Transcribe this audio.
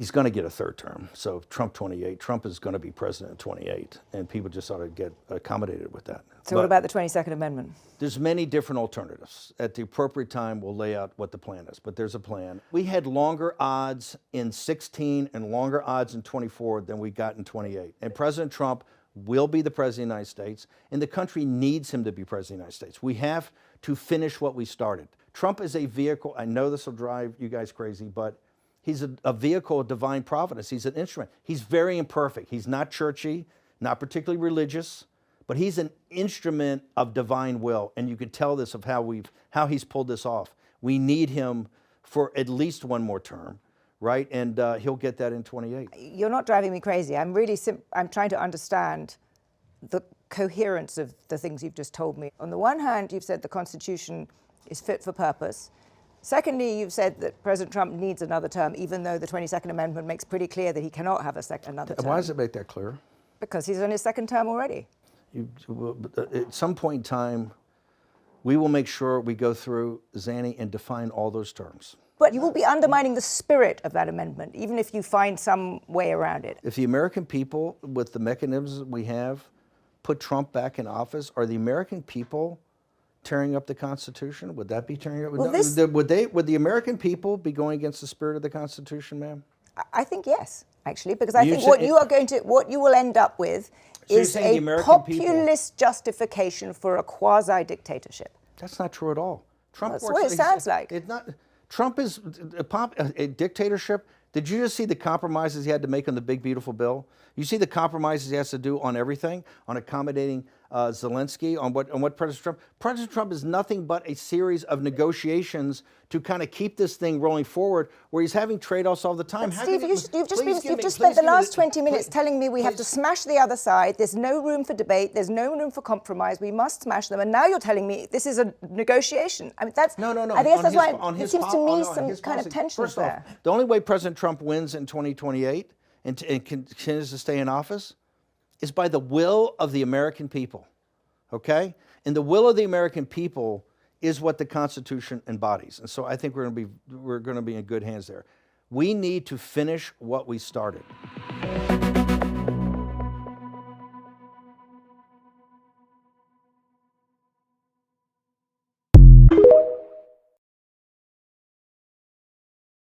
He's going to get a third term. So Trump 28, Trump is going to be president in 28, and people just ought to get accommodated with that. So what about the 22nd Amendment? There's many different alternatives. At the appropriate time, we'll lay out what the plan is, but there's a plan. We had longer odds in 16 and longer odds in 24 than we got in 28. And President Trump will be the president of the United States, and the country needs him to be president of the United States. We have to finish what we started. Trump is a vehicle. I know this will drive you guys crazy, but he's a vehicle of divine providence. He's an instrument. He's very imperfect. He's not churchy, not particularly religious, but he's an instrument of divine will. And you can tell this of how he's pulled this off. We need him for at least one more term, right? And he'll get that in 28. You're not driving me crazy. I'm trying to understand the coherence of the things you've just told me. On the one hand, you've said the Constitution is fit for purpose. Secondly, you've said that President Trump needs another term, even though the 22nd Amendment makes pretty clear that he cannot have another term. Why does it make that clear? Because he's on his second term already. At some point in time, we will make sure we go through, Zanny, and define all those terms. But you will be undermining the spirit of that amendment, even if you find some way around it. If the American people, with the mechanisms we have, put Trump back in office, are the American people tearing up the Constitution? Would that be tearing up? Well, would the American people be going against the spirit of the Constitution, ma'am? I think yes, actually, because I think what you will end up with is a populist justification for a quasi-dictatorship. That's not true at all. Trump That's what it sounds like. It's not. Trump is a dictatorship. Did you just see the compromises he had to make on the big, beautiful bill? You see the compromises he has to do on everything, on accommodating Zelensky, on what President Trump. President Trump is nothing but a series of negotiations to kind of keep this thing rolling forward, where he's having trade-offs all the time. Steve, you've just spent the last 20 minutes telling me we have to smash the other side. There's no room for debate. There's no room for compromise. We must smash them. And now you're telling me this is a negotiation. I mean, that's no. I guess that's why it seems to me some kind of tension there. The only way President Trump wins in 2028 and continues to stay in office is by the will of the American people, okay? And the will of the American people is what the Constitution embodies. And so I think we're going to be in good hands there. We need to finish what we started.